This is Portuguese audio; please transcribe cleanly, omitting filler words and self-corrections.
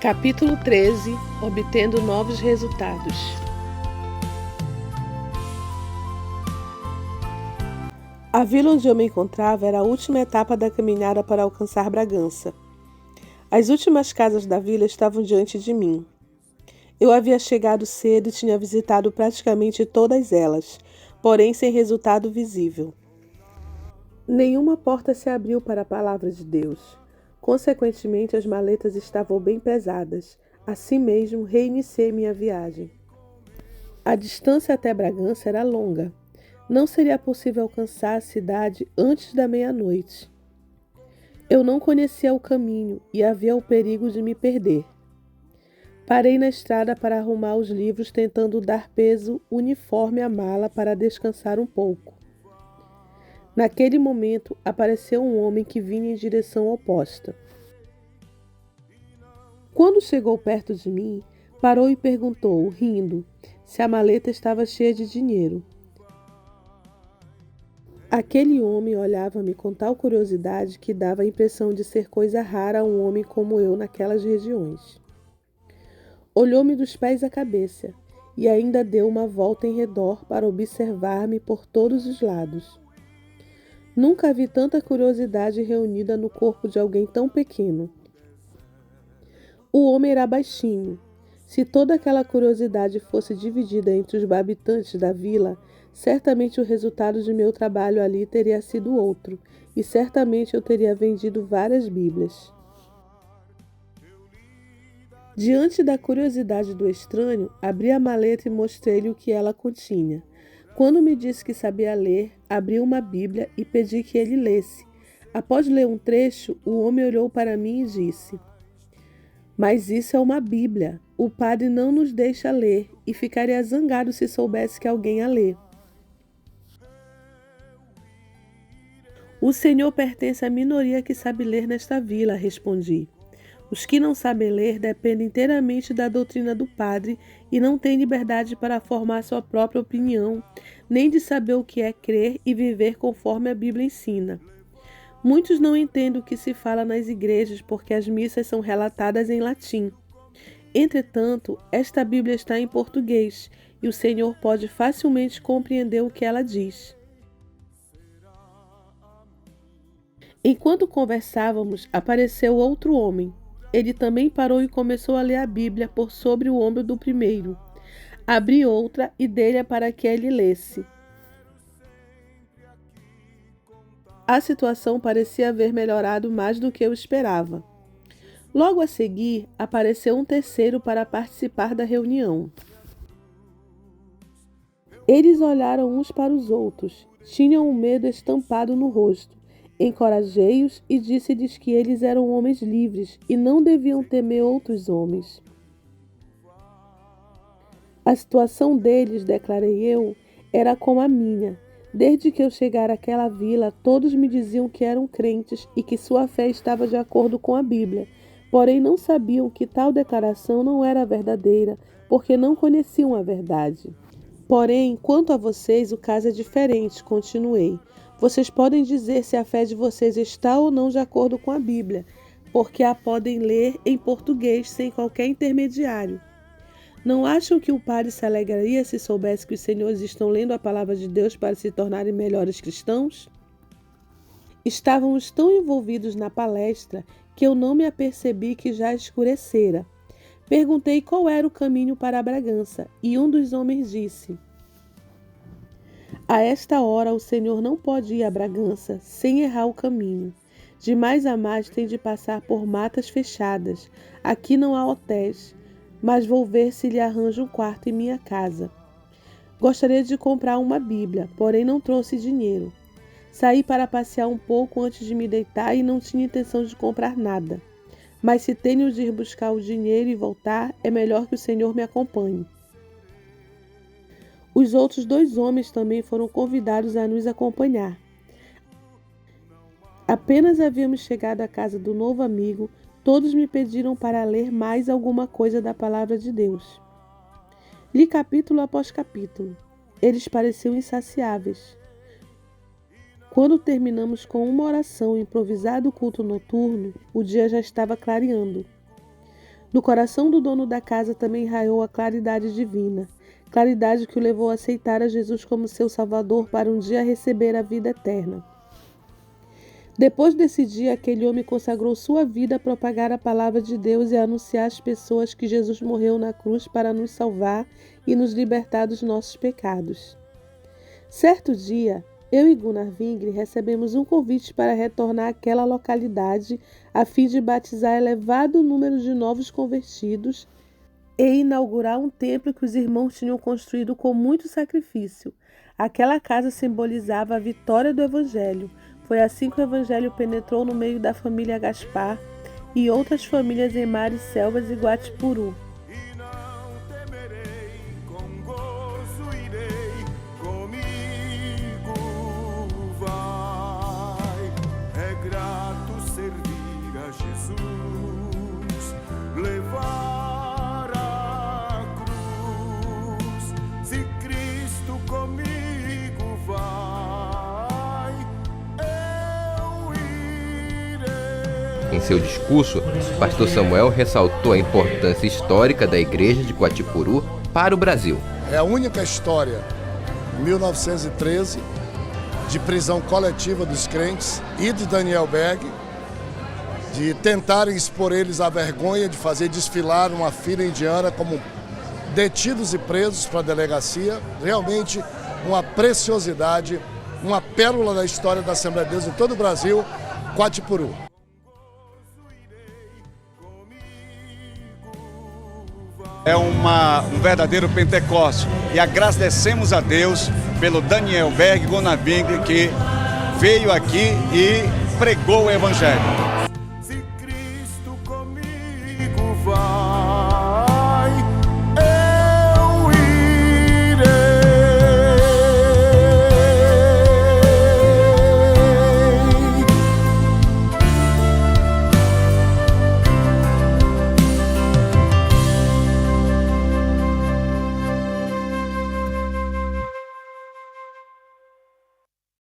Capítulo 13. Obtendo novos resultados. A vila onde eu me encontrava era a última etapa da caminhada para alcançar Bragança. As últimas casas da vila estavam diante de mim. Eu havia chegado cedo e tinha visitado praticamente todas elas, porém sem resultado visível. Nenhuma porta se abriu para a palavra de Deus. Consequentemente, as maletas estavam bem pesadas. Assim mesmo, reiniciei minha viagem. A distância até Bragança era longa. Não seria possível alcançar a cidade antes da meia-noite. Eu não conhecia o caminho e havia o perigo de me perder. Parei na estrada para arrumar os livros, tentando dar peso uniforme à mala para descansar um pouco. Naquele momento, apareceu um homem que vinha em direção oposta. Quando chegou perto de mim, parou e perguntou, rindo, se a maleta estava cheia de dinheiro. Aquele homem olhava-me com tal curiosidade que dava a impressão de ser coisa rara a um homem como eu naquelas regiões. Olhou-me dos pés à cabeça e ainda deu uma volta em redor para observar-me por todos os lados. Nunca vi tanta curiosidade reunida no corpo de alguém tão pequeno. O homem era baixinho. Se toda aquela curiosidade fosse dividida entre os habitantes da vila, certamente o resultado de meu trabalho ali teria sido outro, e certamente eu teria vendido várias Bíblias. Diante da curiosidade do estranho, abri a maleta e mostrei-lhe o que ela continha. Quando me disse que sabia ler, abri uma Bíblia e pedi que ele lesse. Após ler um trecho, o homem olhou para mim e disse: "Mas isso é uma Bíblia. O padre não nos deixa ler e ficaria zangado se soubesse que alguém a lê." "O senhor pertence à minoria que sabe ler nesta vila", respondi. "Os que não sabem ler dependem inteiramente da doutrina do padre e não têm liberdade para formar sua própria opinião, nem de saber o que é crer e viver conforme a Bíblia ensina. Muitos não entendem o que se fala nas igrejas porque as missas são relatadas em latim. Entretanto, esta Bíblia está em português e o senhor pode facilmente compreender o que ela diz." Enquanto conversávamos, apareceu outro homem. Ele também parou e começou a ler a Bíblia por sobre o ombro do primeiro. Abri outra e dei-lhe para que ele lesse. A situação parecia haver melhorado mais do que eu esperava. Logo a seguir, apareceu um terceiro para participar da reunião. Eles olharam uns para os outros. Tinham um medo estampado no rosto. Encorajei-os e disse-lhes que eles eram homens livres e não deviam temer outros homens. A situação deles, declarei eu, era como a minha. Desde que eu chegara àquela vila, todos me diziam que eram crentes e que sua fé estava de acordo com a Bíblia, porém não sabiam que tal declaração não era verdadeira, porque não conheciam a verdade. "Porém, quanto a vocês, o caso é diferente", continuei. "Vocês podem dizer se a fé de vocês está ou não de acordo com a Bíblia, porque a podem ler em português sem qualquer intermediário. Não acham que o padre se alegraria se soubesse que os senhores estão lendo a palavra de Deus para se tornarem melhores cristãos?" Estávamos tão envolvidos na palestra que eu não me apercebi que já escurecera. Perguntei qual era o caminho para Bragança, e um dos homens disse: "A esta hora o senhor não pode ir a Bragança sem errar o caminho. De mais a mais tem de passar por matas fechadas. Aqui não há hotéis, mas vou ver se lhe arranjo um quarto em minha casa. Gostaria de comprar uma Bíblia, porém não trouxe dinheiro. Saí para passear um pouco antes de me deitar e não tinha intenção de comprar nada. Mas se tenho de ir buscar o dinheiro e voltar, é melhor que o senhor me acompanhe." Os outros 2 homens também foram convidados a nos acompanhar. Apenas havíamos chegado à casa do novo amigo, todos me pediram para ler mais alguma coisa da palavra de Deus. Li capítulo após capítulo. Eles pareciam insaciáveis. Quando terminamos com uma oração e improvisado culto noturno, o dia já estava clareando. No coração do dono da casa também raiou a claridade divina, claridade que o levou a aceitar a Jesus como seu Salvador para um dia receber a vida eterna. Depois desse dia, aquele homem consagrou sua vida a propagar a palavra de Deus e a anunciar às pessoas que Jesus morreu na cruz para nos salvar e nos libertar dos nossos pecados. Certo dia, eu e Gunnar Vingre recebemos um convite para retornar àquela localidade a fim de batizar elevado número de novos convertidos e inaugurar um templo que os irmãos tinham construído com muito sacrifício. Aquela casa simbolizava a vitória do Evangelho. Foi assim que o Evangelho penetrou no meio da família Gaspar e outras famílias em Mares, Selvas e Guatipuru. E não temerei, com gozo irei, comigo vai. É grato servir a Jesus, levar a cruz. Se Cristo comigo vai, eu irei. Em seu discurso, o pastor Samuel ressaltou a importância histórica da Igreja de Guatipuru para o Brasil. É a única história, em 1913, de prisão coletiva dos crentes e de Daniel Berg, de tentarem expor eles à vergonha de fazer desfilar uma fila indiana como detidos e presos para a delegacia. Realmente uma preciosidade, uma pérola da história da Assembleia de Deus em todo o Brasil, Guatipuru. É um verdadeiro Pentecostes e agradecemos a Deus pelo Daniel Berg Gunnar Vingre que veio aqui e pregou o Evangelho.